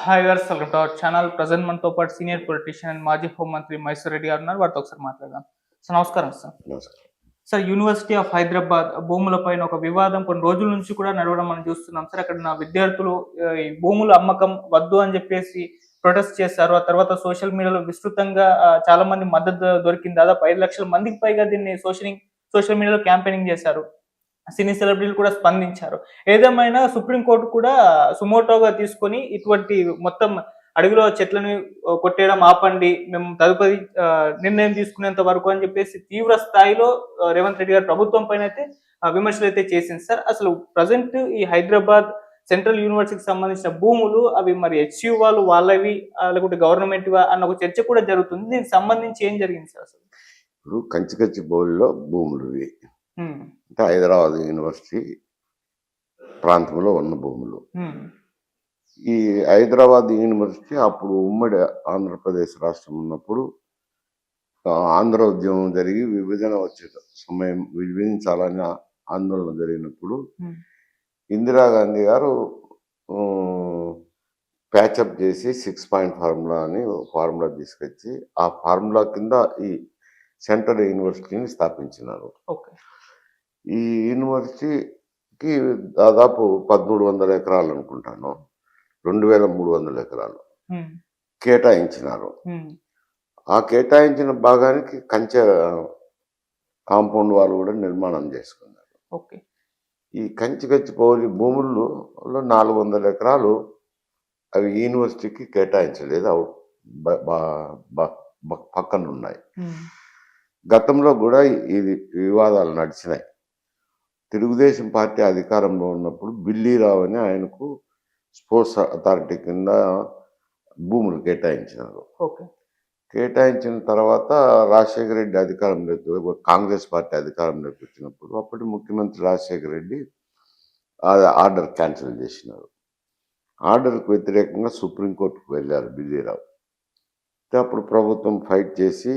Hi viewers, welcome to our channel. Present మనతో పాటు senior politician and మాజీ హోంమంత్రి మైసూర్ రెడ్డి గారు ఉన్నారు. వారితో ఒకసారి మాట్లాడదాం. సార్ నమస్కారం సార్. నమస్కారం. సార్, యూనివర్సిటీ ఆఫ్ హైదరాబాద్ భూములపైన ఒక వివాదం కొన్ని రోజుల నుంచి కూడా నడవడం మనం చూస్తున్నాం సార్. అక్కడ నా విద్యార్థులు ఈ భూముల అమ్మకం వద్దు అని చెప్పేసి ప్రొటెస్ట్ చేశారు. ఆ తర్వాత సోషల్ మీడియాలో విస్తృతంగా చాలా మంది మద్దతు దొరికింది. దాదాపు 5 లక్షల మందికి పైగా దీన్ని సోషల్ మీడియాలో క్యాంపెయినింగ్ చేశారు. సినీ సెలబ్రిటీలు కూడా స్పందించారు. ఏదేమైనా సుప్రీంకోర్టు కూడా సుమోటోగా తీసుకొని ఇటువంటి మొత్తం అడవిలో చెట్లను కొట్టేయడం ఆపండి, మేము తదుపరి నిర్ణయం తీసుకునేంత వరకు అని చెప్పేసి తీవ్ర స్థాయిలో రేవంత్ రెడ్డి గారు ప్రభుత్వం పైన అయితే విమర్శలు అయితే చేసింది సార్. అసలు ప్రజెంట్ ఈ హైదరాబాద్ సెంట్రల్ యూనివర్సిటీకి సంబంధించిన భూములు అవి మరి హెచ్యు వాళ్ళు వాళ్ళవి లేకుంటే గవర్నమెంట్ అన్న ఒక చర్చ కూడా జరుగుతుంది. దీనికి సంబంధించి ఏం జరిగింది సార్ అసలు? ఇప్పుడు కంచికచ్చి బౌల్లో భూములు అంటే హైదరాబాద్ యూనివర్సిటీ ప్రాంతంలో ఉన్న భూములు. ఈ హైదరాబాద్ యూనివర్సిటీ అప్పుడు ఉమ్మడి ఆంధ్రప్రదేశ్ రాష్ట్రం ఉన్నప్పుడు ఆంధ్ర ఉద్యమం జరిగి విభజన వచ్చే సమయం, విభజించాలని ఆందోళన జరిగినప్పుడు ఇందిరాగాంధీ గారు ప్యాచప్ చేసి 6 పాయింట్ ఫార్ములా అని ఫార్ములా తీసుకొచ్చి ఆ ఫార్ములా కింద ఈ సెంట్రల్ యూనివర్సిటీని స్థాపించినారు. ఈ యూనివర్సిటీకి దాదాపు 1300 ఎకరాలు అనుకుంటాను, 2300 ఎకరాలు కేటాయించినారు. ఆ కేటాయించిన భాగానికి కంచె కాంపౌండ్ వాళ్ళు కూడా నిర్మాణం చేసుకున్నారు. ఈ కంచి పౌలి భూముల్లో 400 ఎకరాలు అవి యూనివర్సిటీకి కేటాయించలేదు, పక్కన ఉన్నాయి. గతంలో కూడా ఇది వివాదాలు నడిచినాయి. తెలుగుదేశం పార్టీ అధికారంలో ఉన్నప్పుడు బిల్లీరావు అని ఆయనకు స్పోర్ట్స్ అథారిటీ కింద భూములు కేటాయించినారు. కేటాయించిన తర్వాత రాజశేఖర రెడ్డి అధికారంలోకి, కాంగ్రెస్ పార్టీ అధికారంలోకి వచ్చినప్పుడు అప్పటి ముఖ్యమంత్రి రాజశేఖర రెడ్డి ఆర్డర్ క్యాన్సిల్ చేసినారు. ఆర్డర్కు వ్యతిరేకంగా సుప్రీంకోర్టుకు వెళ్ళారు బిల్లీరావు. అప్పుడు ప్రభుత్వం ఫైట్ చేసి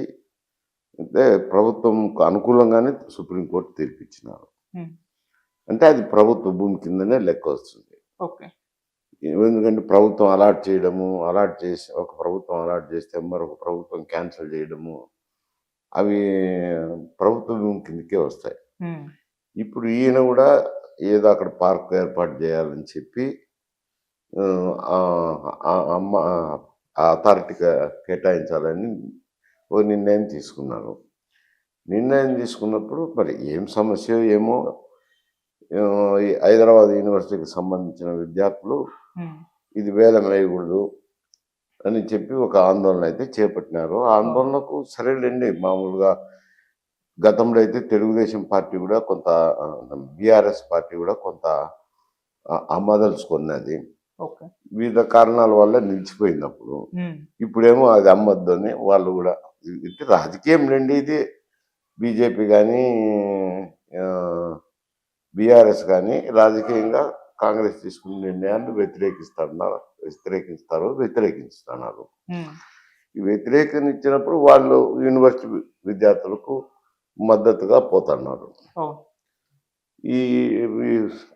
అంటే ప్రభుత్వంకు అనుకూలంగానే సుప్రీంకోర్టు తీర్పిచ్చినారు. అంటే అది ప్రభుత్వ భూమి కిందనే లెక్క వస్తుంది. ఎందుకంటే ప్రభుత్వం అలాట్ చేసి ఒక ప్రభుత్వం అలాట్ చేస్తే మరొక ప్రభుత్వం క్యాన్సిల్ చేయడము, అవి ప్రభుత్వ భూమి కిందకే వస్తాయి. ఇప్పుడు ఈయన కూడా ఏదో అక్కడ పార్క్ ఏర్పాటు చేయాలని చెప్పి అథారిటీగా కేటాయించాలని ఓ నిర్ణయం తీసుకున్నారు. నిర్ణయం తీసుకున్నప్పుడు మరి ఏం సమస్య ఏమో హైదరాబాద్ యూనివర్సిటీకి సంబంధించిన విద్యార్థులు ఇది వేలం వేయకూడదు అని చెప్పి ఒక ఆందోళన అయితే చేపట్టినారు. ఆ ఆందోళనకు సరేలేండి, మామూలుగా గతంలో అయితే తెలుగుదేశం పార్టీ కూడా కొంత, బీఆర్ఎస్ పార్టీ కూడా కొంత అమ్మదలుచుకున్నది. వివిధ కారణాల వల్ల నిలిచిపోయినప్పుడు ఇప్పుడేమో అది అమ్మద్దు అని వాళ్ళు కూడా, ఇది రాజకీయం రండి, ఇది బీజేపీ కానీ బీఆర్ఎస్ కానీ రాజకీయంగా కాంగ్రెస్ తీసుకున్న నిర్ణయాన్ని వ్యతిరేకిస్తున్నారు. ఈ వ్యతిరేకించినప్పుడు వాళ్ళు యూనివర్సిటీ విద్యార్థులకు మద్దతుగా పోతున్నారు. ఈ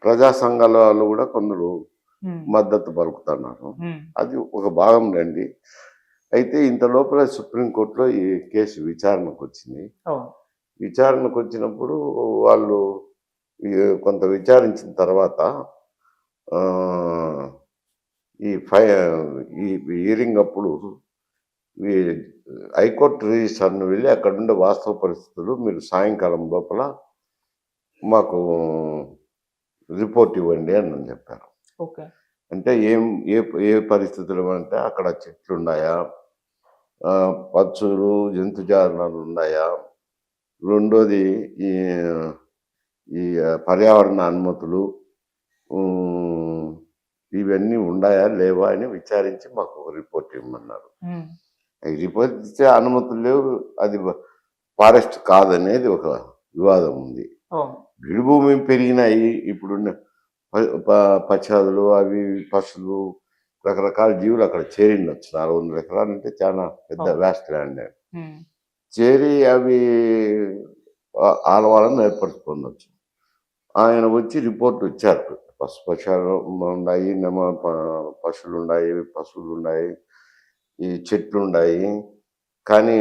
ప్రజా సంఘాల వాళ్ళు కూడా కొందరు మద్దతు పలుకుతున్నారు. అది ఒక భాగం రండి. అయితే ఇంత లోపల సుప్రీంకోర్టులో ఈ కేసు విచారణకు వచ్చింది. విచారణకు వచ్చినప్పుడు వాళ్ళు కొంత విచారించిన తర్వాత ఈ హియరింగ్ అప్పుడు హైకోర్టు రిజిస్ట్రార్ను వెళ్ళి అక్కడ ఉండే వాస్తవ పరిస్థితులు మీరు సాయంకాలం లోపల మాకు రిపోర్ట్ ఇవ్వండి అని చెప్పారు. అంటే ఏ పరిస్థితులు అంటే అక్కడ చెట్లు ఉన్నాయా, పచ్చులు జంతుజాలాలు ఉన్నాయా, రెండోది ఈ పర్యావరణ అనుమతులు ఇవన్నీ ఉన్నాయా లేవా అని విచారించి మాకు రిపోర్ట్ ఇవ్వమన్నారు. రిపోర్ట్ ఇచ్చే అనుమతులు లేవు, అది ఫారెస్ట్ కాదనేది ఒక వివాదం ఉంది. గిడిభూమి పెరిగినాయి, ఇప్పుడున్న పక్షాదులు అవి పశువులు రకరకాల జీవులు అక్కడ చేరిండొచ్చు. 400 ఎకరాలు అంటే చాలా పెద్ద వ్యాస్ట్ ల్యాండ్. చేరి అవి ఆలవాళ్ళను ఏర్పరచుకోవచ్చు. ఆయన వచ్చి రిపోర్ట్ ఇచ్చారు పశుపక్షాలు ఉన్నాయి, పశువులు ఉన్నాయి, ఈ చెట్లు ఉన్నాయి. కానీ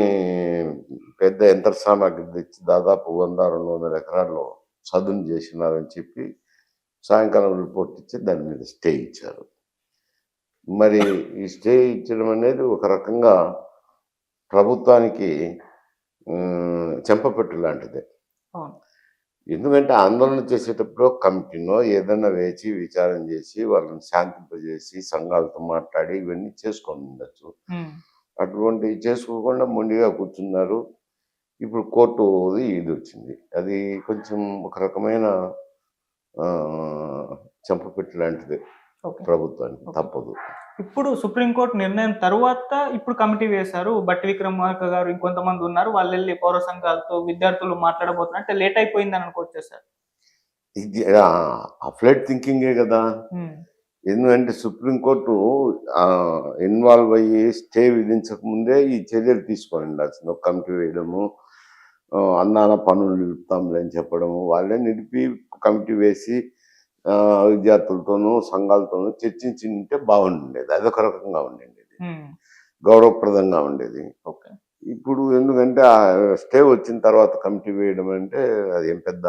పెద్ద యంత్ర సామాగ్రి తెచ్చి దాదాపు 100-200 ఎకరాల్లో చదును చేసినారని చెప్పి సాయంకాలం రిపోర్ట్ ఇచ్చి దాని మీద స్టే ఇచ్చారు. మరి ఈ స్టే ఇచ్చడం అనేది ఒక రకంగా ప్రభుత్వానికి చెంపపెట్టు లాంటిదే. అవును. ఎందుకంటే ఆందోళన చేసేటప్పుడు కమిటీనో ఏదైనా వేచి విచారణ చేసి వాళ్ళని శాంతింపజేసి సంఘాలతో మాట్లాడి ఇవన్నీ చేసుకొని ఉండొచ్చు. అటువంటివి చేసుకోకుండా మొండిగా కూర్చున్నారు. ఇప్పుడు కోర్టు ఇది వచ్చింది. అది కొంచెం ఒక రకమైన చెంపపెట్టు లాంటిది ఓకే. ప్రభుత్వానికి. తప్పదు. ఇప్పుడు సుప్రీంకోర్టు నిర్ణయం తర్వాత ఇప్పుడు కమిటీ వేశారు. బట్టి విక్రమార్క గారు ఇంకొంతమంది ఉన్నారు. వాళ్ళు వెళ్ళి పౌర సంఘాలతో విద్యార్థులు మాట్లాడబోతున్నారు. అంటే లేట్ అయిపోయిందని అనుకోవచ్చా సార్? ఇది అఫ్లైట్ థింకింగే కదా. ఎందుకంటే సుప్రీంకోర్టు ఇన్వాల్వ్ అయ్యి స్టే విధించక ముందే ఈ చర్యలు తీసుకొని ఉండాల్సింది. ఒక కమిటీ వేయడము, అన్నాన పనులు నిలుపుతాంలే అని చెప్పడము, వాళ్ళే నిలిపి కమిటీ వేసి విద్యార్థులతోనూ సంఘాలతోనూ చర్చించి ఉంటే బాగుండేది. అదొక రకంగా ఉండేది, గౌరవప్రదంగా ఉండేది. ఓకే. ఇప్పుడు ఎందుకంటే స్టే వచ్చిన తర్వాత కమిటీ వేయడం అంటే అది ఏం పెద్ద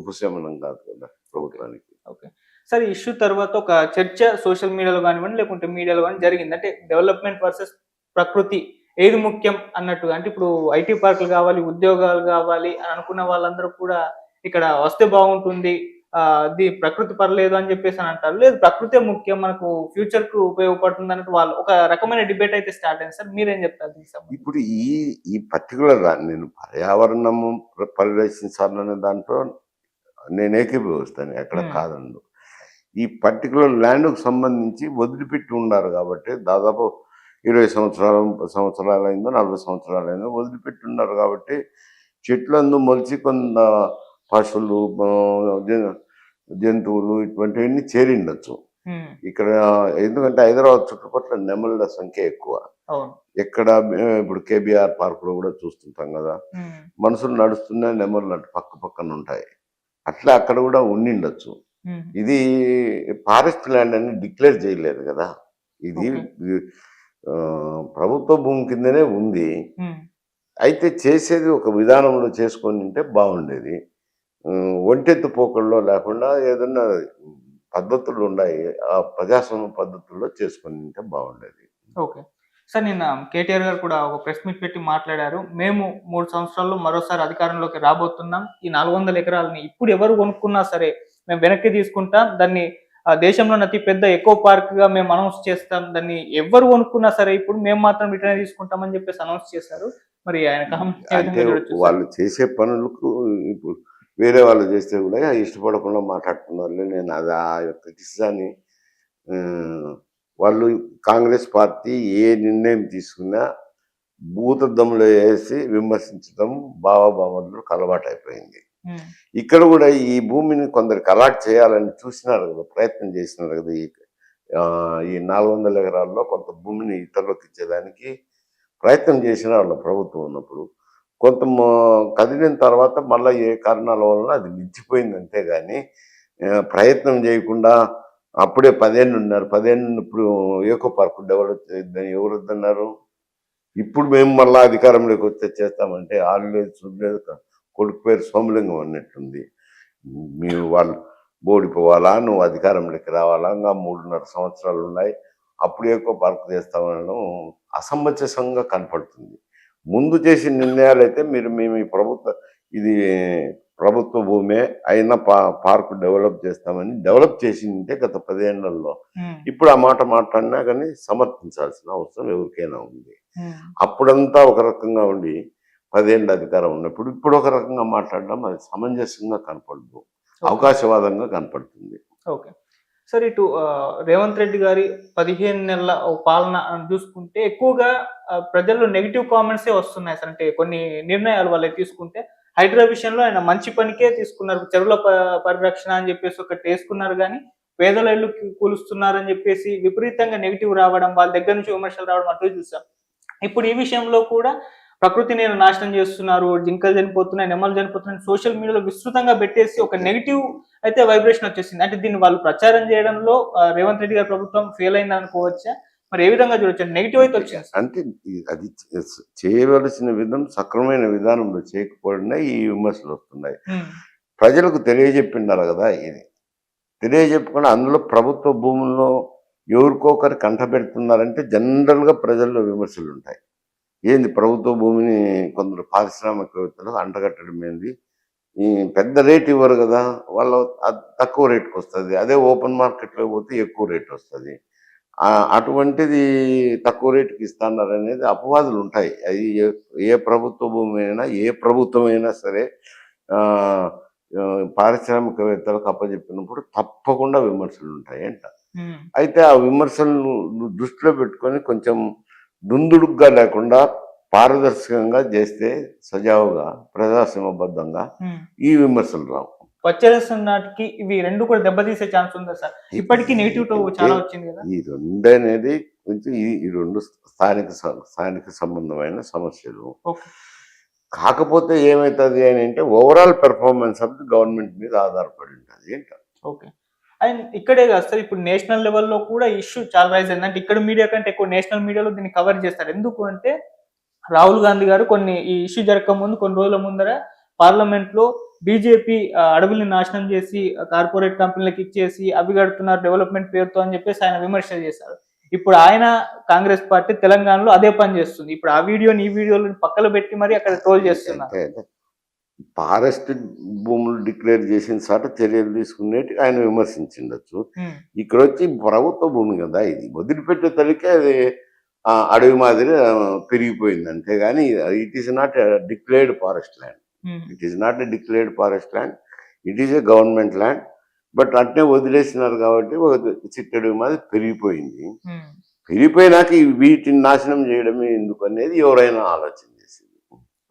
ఉపశమనం కాదు కదా ప్రభుత్వానికి. ఓకే సార్, ఇష్యూ తర్వాత ఒక చర్చ సోషల్ మీడియాలో కానివ్వండి లేకుంటే మీడియాలో కానీ జరిగింది. అంటే డెవలప్మెంట్ వర్సెస్ ప్రకృతి ఏది ముఖ్యం అన్నట్టుగా. అంటే ఇప్పుడు ఐటీ పార్కులు కావాలి, ఉద్యోగాలు కావాలి అని అనుకున్న వాళ్ళందరూ కూడా ఇక్కడ వస్తే బాగుంటుంది, ప్రకృతి పర్లేదు అని చెప్పేసి అని అంటారు. లేదు, ప్రకృతే ముఖ్యం, మనకు ఫ్యూచర్ కు ఉపయోగపడుతుంది అన్నట్టు వాళ్ళు ఒక రకమైన డిబేట్ అయితే స్టార్ట్ అయింది సార్. మీరేం చెప్తారు దీనికి సంబంధించి? ఇప్పుడు ఈ పర్టికులర్ నేను పర్యావరణము పరిరక్షించాలనే దాంట్లో నేను ఏకీభవిస్తాను, ఎక్కడ కాదండు. ఈ పర్టికులర్ ల్యాండ్కు సంబంధించి వదిలిపెట్టి ఉన్నారు కాబట్టి దాదాపు 20 సంవత్సరాలైందో 40 సంవత్సరాలైందో వదిలిపెట్టి ఉన్నారు కాబట్టి చెట్లందు మొలిచి కొంత పశువులు, జంతువులు ఇటువంటివన్నీ చేరిండొచ్చు ఇక్కడ. ఎందుకంటే హైదరాబాద్ చుట్టుపక్కల నెమళ్ళ సంఖ్య ఎక్కువ. ఎక్కడ ఇప్పుడు కేబిఆర్ పార్క్ లో కూడా చూస్తుంటాం కదా, మనుషులు నడుస్తున్నా నెమళ్ళు పక్క పక్కన ఉంటాయి. అట్లా అక్కడ కూడా ఉండిండొచ్చు. ఇది ఫారెస్ట్ ల్యాండ్ అని డిక్లేర్ చేయలేదు కదా, ఇది ప్రభుత్వ భూమి కిందనే ఉంది. అయితే చేసేది ఒక విధానంలో చేసుకొని ఉంటే బాగుండేది. ఒంటెత్తు పోకల్లో లేకుండా ఏదన్నా పద్ధతులు ఉన్నాయి, ఆ ప్రజాస్వామ్య పద్ధతుల్లో చేసుకొని ఉంటే బాగుండేది. ఓకే సార్, నిన్న కేటీఆర్ గారు కూడా ఒక ప్రెస్ మీట్ పెట్టి మాట్లాడారు. మేము 3 సంవత్సరాల్లో మరోసారి అధికారంలోకి రాబోతున్నాం. ఈ 400 ఎకరాలని ఇప్పుడు ఎవరు కొనుక్కున్నా సరే మేము వెనక్కి తీసుకుంటాం. దాన్ని దేశంలోని అతి పెద్ద ఎకో పార్క్ గా మేము అనౌన్స్ చేస్తాం. దాన్ని ఎవరు కొనుక్కున్నా సరే ఇప్పుడు మేము మాత్రం రిటర్న్ తీసుకుంటామని చెప్పేసి అనౌన్స్ చేశారు. మరి ఆయన వాళ్ళు చేసే పనులకు ఇప్పుడు వేరే వాళ్ళు చేస్తే కూడా ఇష్టపడకుండా మాట్లాడుతున్నారు. నేను అది ఆ యొక్క కిస్సాన్ని వాళ్ళు కాంగ్రెస్ పార్టీ ఏ నిర్ణయం తీసుకున్నా భూతద్దంలో వేసి విమర్శించడం భావభావనలకు అలవాటు అయిపోయింది. ఇక్కడ కూడా ఈ భూమిని కొందరికి అలాట్ చేయాలని చూసినారు కదా, ప్రయత్నం చేసినారు కదా. ఈ 400 ఎకరాల్లో కొంత భూమిని ఇతరులకు ఇచ్చేదానికి ప్రయత్నం చేసిన వాళ్ళ ప్రభుత్వం ఉన్నప్పుడు కొంత కదిలిన తర్వాత మళ్ళీ ఏ కారణాల వలన అది నిలిచిపోయింది. అంతేగాని ప్రయత్నం చేయకుండా అప్పుడే 10 ఏళ్ళు ఉన్నారు. 10 ఏళ్ళు ఇప్పుడు ఏకో పార్క్ డెవలప్ చేయొద్దని ఎవరు వద్దన్నారు? ఇప్పుడు మేము మళ్ళీ అధికారంలోకి వచ్చే చేస్తామంటే ఆళ్ళు లేదు, చూడలేదు, కొడుకు పేరు సోమలింగం అన్నట్టుంది. మేము వాళ్ళు ఓడిపోవాలా, నువ్వు అధికారంలోకి రావాలా, ఇంకా 3.5 సంవత్సరాలు ఉన్నాయి, అప్పుడు ఏకో పార్క్ చేస్తామనడం అసమంజసంగా కనపడుతుంది. ముందు చేసిన నిర్ణయాలు అయితే మేము ఈ ఇది ప్రభుత్వ భూమే అయినా పార్కు డెవలప్ చేస్తామని డెవలప్ చేసిందంటే గత 10 ఏళ్లలో. ఇప్పుడు ఆ మాట మాట్లాడినా కానీ సమర్థించాల్సిన అవసరం ఎవరికైనా ఉంది. అప్పుడంతా ఒక రకంగా ఉండి 10 ఏళ్ళ అధికారం ఉన్నప్పుడు ఇప్పుడు ఒక రకంగా మాట్లాడడం అది సమంజసంగా కనపడదు, అవకాశవాదంగా కనపడుతుంది. ఓకే సార్, ఇటు రేవంత్ రెడ్డి గారి 15 నెలల పాలన చూసుకుంటే ఎక్కువగా ప్రజల్లో నెగిటివ్ కామెంట్సే వస్తున్నాయి సార్. అంటే కొన్ని నిర్ణయాలు వాళ్ళు తీసుకుంటే హైడ్రా విషయంలో ఆయన మంచి పనికే తీసుకున్నారు. చెరువుల పరిరక్షణ అని చెప్పేసి ఒకటి వేసుకున్నారు, కానీ పేదల ఇళ్ళు కూలుస్తున్నారని చెప్పేసి విపరీతంగా నెగిటివ్ రావడం, వాళ్ళ దగ్గర నుంచి విమర్శలు రావడం అటు చూసాం. ఇప్పుడు ఈ విషయంలో కూడా ప్రకృతిని నేను నాశనం చేస్తున్నారు, జింకలు చనిపోతున్నాయి, నెమలు చనిపోతున్నాయి, సోషల్ మీడియాలో విస్తృతంగా పెట్టేసి ఒక నెగిటివ్ అయితే వైబ్రేషన్ వచ్చేసింది. అంటే దీన్ని వాళ్ళు ప్రచారం చేయడంలో రేవంత్ రెడ్డి గారి ప్రభుత్వం ఫెయిల్ అయింది అనుకోవచ్చా? మరి ఏ విధంగా చూడొచ్చు? నెగిటివ్ అయితే వచ్చింది. అంటే అది చేయవలసిన సక్రమమైన విధానంలో చేయకపోవడమే ఈ విమర్శలు వస్తున్నాయి. ప్రజలకు తెలియజెప్పిండాలి కదా. ఇది తెలియజెప్పకుండా అందులో ప్రభుత్వ భూముల్లో ఎవరికొకరు కంటపెడుతున్నారంటే జనరల్గా ప్రజల్లో విమర్శలు ఉంటాయి. ఏంది ప్రభుత్వ భూమిని కొందరు పారిశ్రామికవేత్తలు అంటగట్టడం ఏంది, ఈ పెద్ద రేట్ ఇవ్వరు కదా, వాళ్ళు తక్కువ రేటుకి వస్తుంది. అదే ఓపెన్ మార్కెట్లో పోతే ఎక్కువ రేట్ వస్తుంది. అటువంటిది తక్కువ రేటుకి ఇస్తున్నారు అనేది అపవాదులు ఉంటాయి. అది ఏ ప్రభుత్వ భూమి అయినా ఏ ప్రభుత్వం అయినా సరే పారిశ్రామికవేత్తలకు అప్పచెప్పినప్పుడు తప్పకుండా విమర్శలు ఉంటాయి అంట. అయితే ఆ విమర్శలను దృష్టిలో పెట్టుకొని కొంచెం దుందుడుగ్గా లేకుండా పారదర్శకంగా చేస్తే సజావుగా ప్రజాస్వామ్యబద్ధంగా ఈ విమర్శలు రావు. వచ్చే నాటికి ఇవి రెండు కూడా దెబ్బతీసే ఛాన్స్ ఉందా సార్? ఇప్పటికీ నెగిటివ్ చాలా వచ్చింది కదా. ఈ రెండు అనేది కొంచెం ఈ రెండు స్థానిక సంబంధమైన సమస్యలు. కాకపోతే ఏమవుతుంది అని అంటే overall performance of the government మీద ఆధారపడి ఉంటుంది ఏంట. ఓకే. అండ్ ఇక్కడే కాదు సార్, ఇప్పుడు నేషనల్ లెవెల్లో కూడా ఇష్యూ చాలా రైజ్ అయింది. అంటే ఇక్కడ మీడియా కంటే ఎక్కువ నేషనల్ మీడియాలో దీన్ని కవర్ చేస్తారు. ఎందుకు అంటే రాహుల్ గాంధీ గారు ఈ ఇష్యూ జరగక ముందు కొన్ని రోజుల ముందర పార్లమెంట్ లో బీజేపీ అడవుల్ని నాశనం చేసి కార్పొరేట్ కంపెనీలకు ఇచ్చేసి అవి గడుతున్నారు డెవలప్మెంట్ పేరుతో అని చెప్పేసి ఆయన విమర్శలు చేశారు. ఇప్పుడు ఆయన కాంగ్రెస్ పార్టీ తెలంగాణలో అదే పని చేస్తుంది. ఇప్పుడు ఆ వీడియోని ఈ వీడియోని పక్కన పెట్టి మరి అక్కడ ట్రోల్ చేస్తున్నారు. ఫారెస్ట్ భూములు డిక్లేర్ చేసిన సాట చర్యలు తీసుకునేటి ఆయన విమర్శించిండొచ్చు. ఇక్కడ వచ్చి ప్రభుత్వ భూమి కదా, ఇది వదిలిపెట్టే తల్లికే అది అడవి మాదిరి పెరిగిపోయింది. అంతేగాని it is not declared forest land. It is not a declared forest land, it is a government land. But అట్నే వదిలేసినారు కాబట్టి చిట్టడవి మాది పెరిగిపోయింది. పెరిగిపోయినాక వీటిని నాశనం చేయడమే ఎందుకు అనేది ఎవరైనా ఆలోచన చేసింది.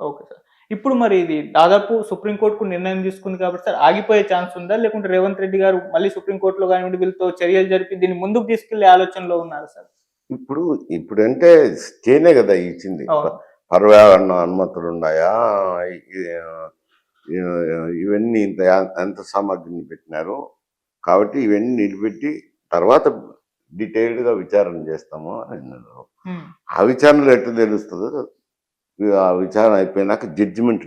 Okay sir. ఇప్పుడు మరి ఇది దాదాపు సుప్రీంకోర్టుకు నిర్ణయం తీసుకుంది కాబట్టి సార్ ఆగిపోయే ఛాన్స్ ఉందా, లేకుంటే రేవంత్ రెడ్డి గారు మళ్ళీ సుప్రీంకోర్టులో కానివ్వండి వీళ్ళతో చర్యలు జరిపి దీన్ని ముందుకు తీసుకెళ్లే ఆలోచనలో ఉన్నారు సార్? ఇప్పుడంటే స్టేనే కదా ఇచ్చింది. పర్యావరణ అనుమతులు ఉన్నాయా, ఇవన్నీ ఎంత సామాగ్రిని పెట్టినారు కాబట్టి ఇవన్నీ నిలబెట్టి తర్వాత డీటెయిల్డ్గా విచారణ చేస్తాము అని అన్నారు. ఆ విచారణలో ఎట్లా తెలుస్తుందో, ఆ విచారణ అయిపోయినాక జడ్జిమెంట్